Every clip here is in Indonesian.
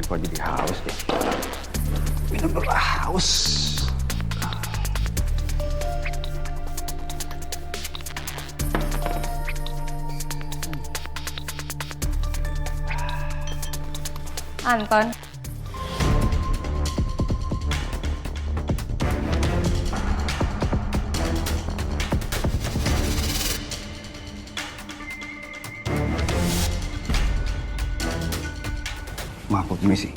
kok jadi haus deh. Minum dulu, haus. Anton. Maaf, Bu, permisi.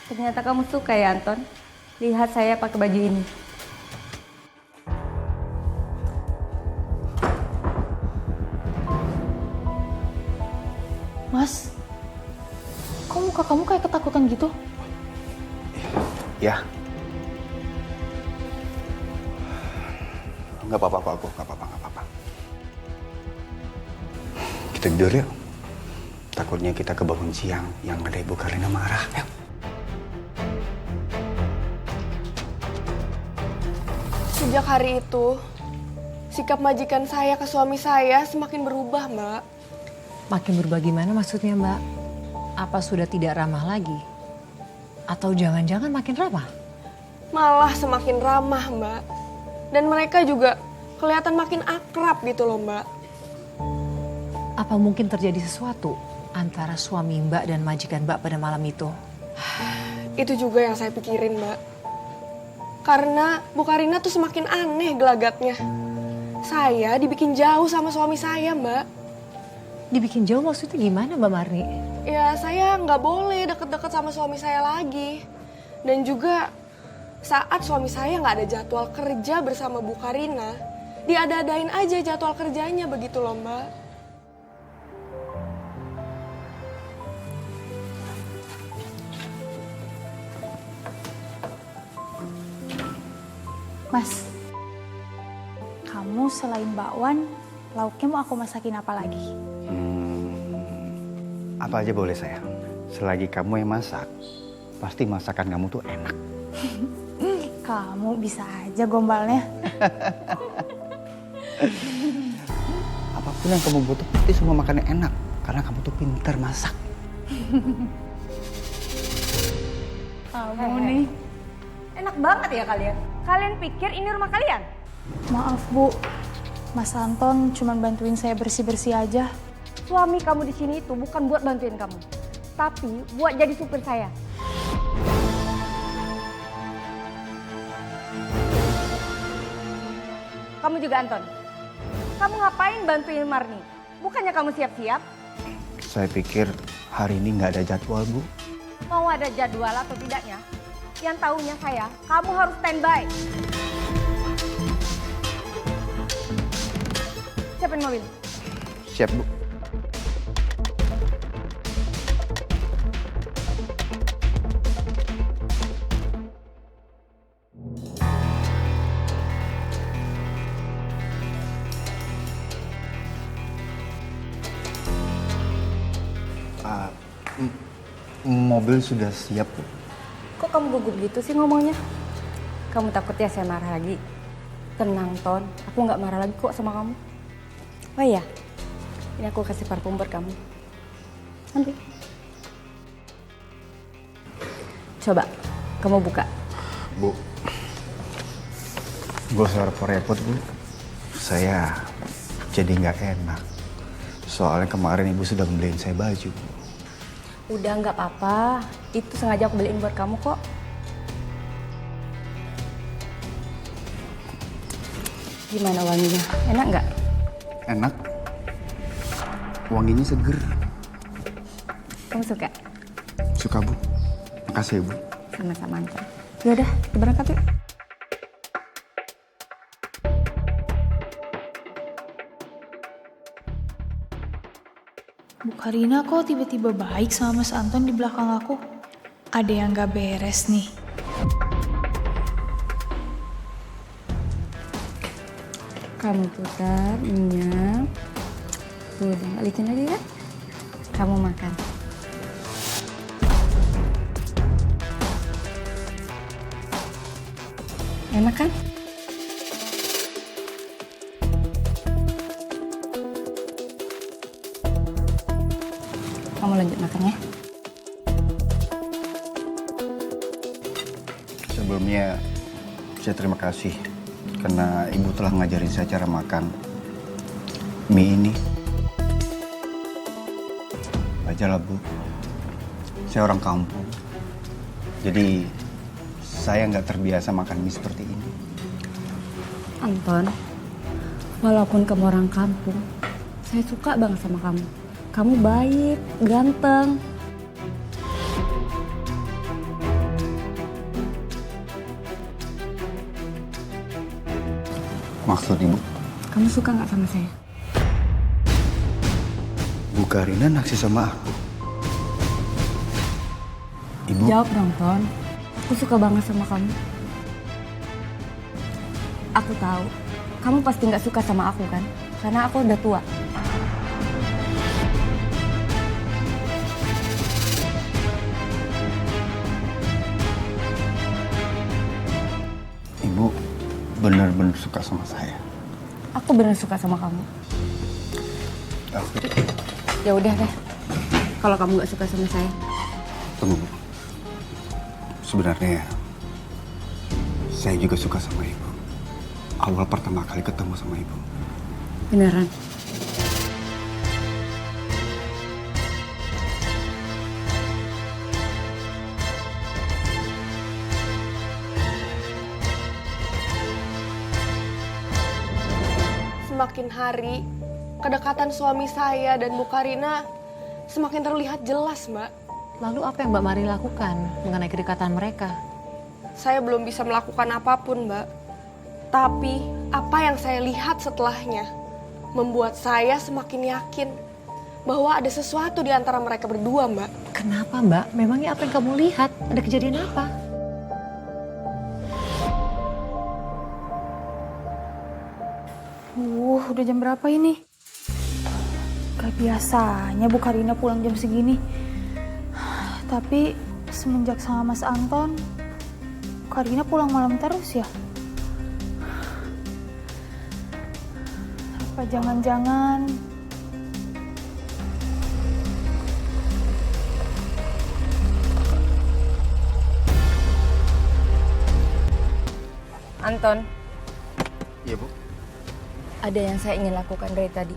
Ternyata kamu suka ya, Anton? Lihat saya pakai baju ini. Mas, kok muka kamu kayak ketakutan gitu? Ya. Nggak apa-apa kok, aku. Nggak apa-apa. Kita tidur yuk. Takutnya kita kebangun siang yang ada Ibu Karina marah. Yuk. Sejak hari itu, sikap majikan saya ke suami saya semakin berubah, Mbak. Makin berubah gimana maksudnya, Mbak? Apa sudah tidak ramah lagi? Atau jangan-jangan makin ramah? Malah semakin ramah, Mbak. Dan mereka juga kelihatan makin akrab gitu loh, Mbak. Apa mungkin terjadi sesuatu antara suami Mbak dan majikan Mbak pada malam itu? Itu juga yang saya pikirin, Mbak. Karena Bu Karina tuh semakin aneh gelagatnya. Saya dibikin jauh sama suami saya, Mbak. Dibikin jauh maksudnya gimana, Mbak Marni? Ya, saya nggak boleh deket-deket sama suami saya lagi. Dan juga saat suami saya nggak ada jadwal kerja bersama Bu Karina, diada-adain aja jadwal kerjanya begitu loh, Mbak. Mas, kamu selain bakwan, lauknya mau aku masakin apa lagi? Apa aja boleh, sayang. Selagi kamu yang masak, pasti masakan kamu tuh enak. Kamu bisa aja gombalnya. Apapun yang kamu butuh, pasti semua makannya enak. Karena kamu tuh pintar masak. Kamu nih. Enak banget ya kalian. Kalian pikir ini rumah kalian? Maaf Bu, Mas Anton cuma bantuin saya bersih-bersih aja. Suami kamu di sini itu bukan buat bantuin kamu, tapi buat jadi supir saya. Kamu juga, Anton. Kamu ngapain bantuin Marni? Bukannya kamu siap-siap? Saya pikir hari ini nggak ada jadwal, Bu. Mau ada jadwal atau tidaknya, yang tahunya saya, kamu harus standby. Siapin mobil. Siap, Bu. Mobil sudah siap, Bu. Kok kamu gugup gitu sih ngomongnya? Kamu takut ya saya marah lagi? Tenang, Ton. Aku nggak marah lagi kok sama kamu. Oh iya, ini aku kasih parfum buat kamu. Ambil. Coba, kamu buka. Bu, gue usah repot-repot, Bu. Saya jadi nggak enak. Soalnya kemarin Ibu sudah beliin saya baju, Bu. Udah nggak apa-apa, itu sengaja aku beliin buat kamu kok. Gimana wanginya? Enak nggak? Enak. Wanginya seger. Kamu suka? Suka, Bu. Makasih ya, Bu. Sama-sama, Anton. Yaudah, kita berangkat yuk. Bu Karina kok tiba-tiba baik sama Mas Anton di belakang aku? Ada yang gak beres nih. Kamu putar minyak. Tuh, udah licin lagi kan? Kamu makan. Enak kan? Kamu lanjut makan ya. Sebelumnya saya terima kasih karena ibu telah ngajarin saya cara makan mie ini. Wajarlah Bu, saya orang kampung. Jadi saya nggak terbiasa makan mie seperti ini. Anton, walaupun kamu orang kampung, saya suka banget sama kamu. Kamu baik, ganteng. Maksud ibu, Kamu suka nggak sama saya? Bu Karina naksir sama aku. Ibu, Jawab dong, Ton. Aku suka banget sama kamu. Aku tahu, kamu pasti nggak suka sama aku kan? Karena aku udah tua. ibu benar-benar suka sama saya. Aku bener suka sama kamu. Aku Ya udah deh. Kalau kamu nggak suka sama saya, tunggu, Bu. Sebenarnya saya juga suka sama ibu. Awal pertama kali ketemu sama ibu. beneran. Semakin hari, kedekatan suami saya dan Bu Karina semakin terlihat jelas, Mbak. Lalu apa yang Mbak Mari lakukan mengenai kedekatan mereka? Saya belum bisa melakukan apapun, Mbak. Tapi apa yang saya lihat setelahnya membuat saya semakin yakin bahwa ada sesuatu di antara mereka berdua, Mbak. Kenapa Mbak? Memangnya apa yang kamu lihat? Ada kejadian apa? Udah jam berapa ini? Gak biasanya Bu Karina pulang jam segini. Tapi semenjak sama Mas Anton, Bu Karina pulang malam terus ya? Apa jangan-jangan Anton, Iya, Bu. ada yang saya ingin lakukan dari tadi.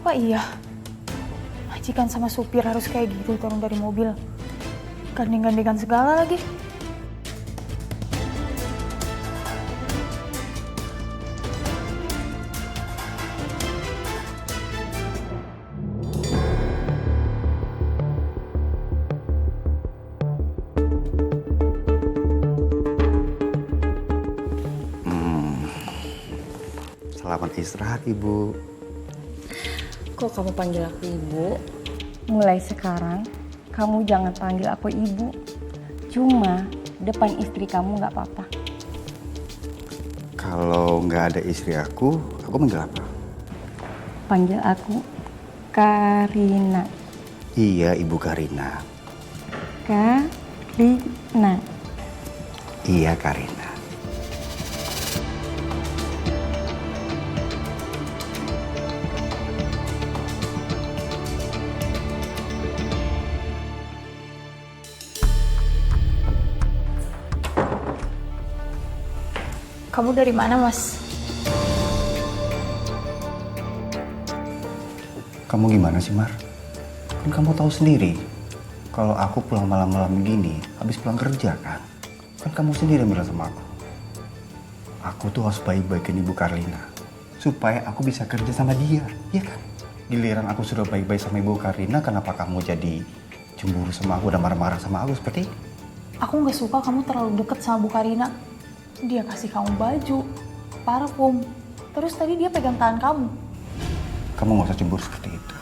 apa iya? Majikan sama supir harus kayak gitu turun dari mobil. Gandeng-gandengan segala lagi. Selamat istirahat, Ibu. Kok kamu panggil aku ibu? Mulai sekarang, kamu jangan panggil aku ibu. Cuma depan istri kamu nggak apa-apa. Kalau nggak ada istri aku manggil apa? Panggil aku Karina. Iya, Ibu Karina. Karina. Iya, Karina. Kamu dari mana, Mas? Kamu gimana sih, Mar? Kan kamu tahu sendiri, kalau aku pulang malam-malam begini, habis pulang kerja kan? Kan kamu sendiri yang bilang sama aku. Aku tuh harus baik-baikin Ibu Karina, supaya aku bisa kerja sama dia, ya kan? Giliran aku sudah baik-baik sama Ibu Karina, kenapa kamu jadi cemburu sama aku dan marah-marah sama aku seperti ini? Aku nggak suka kamu terlalu deket sama Bu Karina. Dia kasih kamu baju, parfum, terus tadi dia pegang tangan kamu. Kamu nggak usah cemburu seperti itu.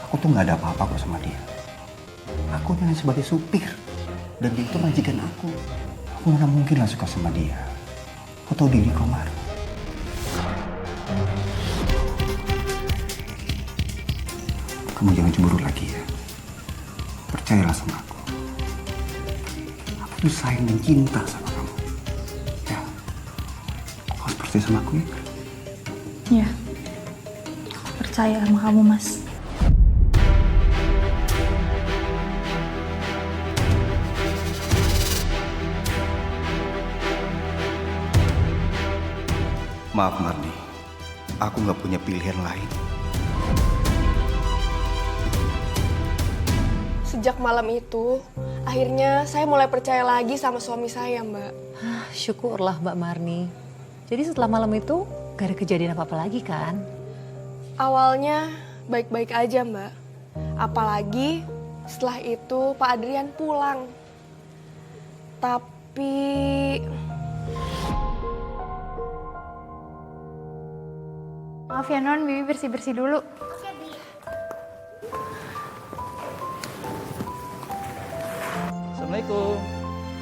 Aku tuh nggak ada apa-apa kok sama dia. Aku hanya sebagai supir, dan dia itu majikan aku. Aku mana mungkin lah suka sama dia. Kau tahu diri, Komar. Kamu jangan cemburu lagi ya. Percayalah sama aku. Aku tuh sayang dan cinta sama kamu. Ya, kau harus percaya sama aku ya. Ya, aku percaya sama kamu, Mas. Maaf Marni, aku nggak punya pilihan lain. Sejak malam itu, akhirnya saya mulai percaya lagi sama suami saya, Mbak. Syukurlah Mbak Marni. Jadi setelah malam itu gak ada kejadian apa-apa lagi kan? Awalnya baik-baik aja, Mbak. Apalagi setelah itu Pak Adrian pulang. Tapi Maaf ya Non, Bibi bersih-bersih dulu. Assalamualaikum.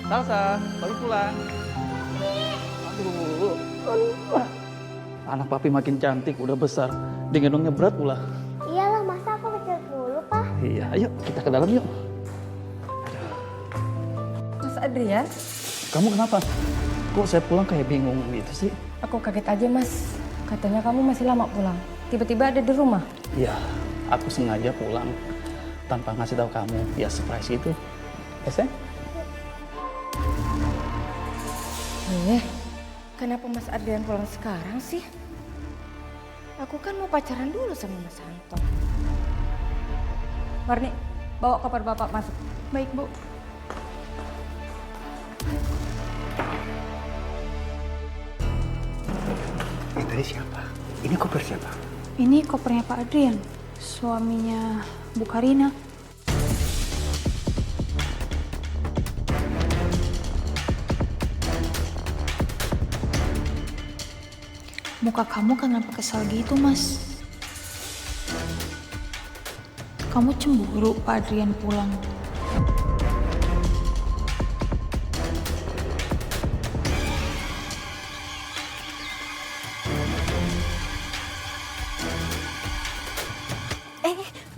Salsa, baru pulang. Aduh. Anak papi makin cantik, udah besar. Gendongnya berat pula. Iyalah, masa aku kecil dulu, Pak? Iya, ayo kita ke dalam yuk. Mas Adrian, Kamu kenapa? Kok saya pulang kayak bingung gitu sih? aku kaget aja mas. Katanya kamu masih lama pulang. Tiba-tiba ada di rumah. Iya, aku sengaja pulang tanpa ngasih tahu kamu. Ya surprise itu. Ya, sayang? Kenapa Mas Adrian pulang sekarang sih? Aku kan mau pacaran dulu sama Mas Anton. Marni, bawa koper bapak masuk. Baik, Bu. Ini tadi siapa? Ini koper siapa? Ini kopernya Pak Adrian, suaminya Bu Karina. Muka kamu kenapa kesal gitu, Mas? Kamu cemburu Pak Adrian pulang.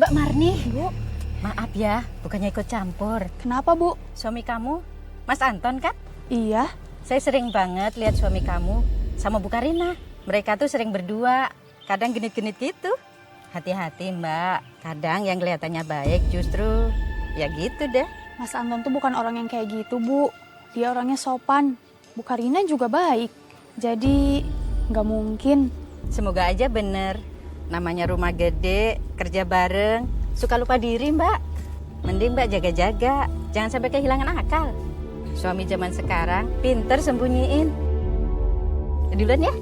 Mbak Marni. Bu, maaf ya, bukannya ikut campur. Kenapa, Bu? Suami kamu, Mas Anton kan? Iya. Saya sering banget lihat suami kamu sama Bu Karina. Mereka tuh sering berdua, kadang genit-genit gitu. Hati-hati Mbak, kadang yang kelihatannya baik justru ya gitu deh. Mas Anton tuh bukan orang yang kayak gitu, Bu. Dia orangnya sopan. Bu Karina juga baik. Jadi nggak mungkin. Semoga aja bener. Namanya rumah gede, kerja bareng, suka lupa diri Mbak. Mending Mbak jaga-jaga, jangan sampai kehilangan akal. Suami zaman sekarang pinter sembunyiin. Duluan ya.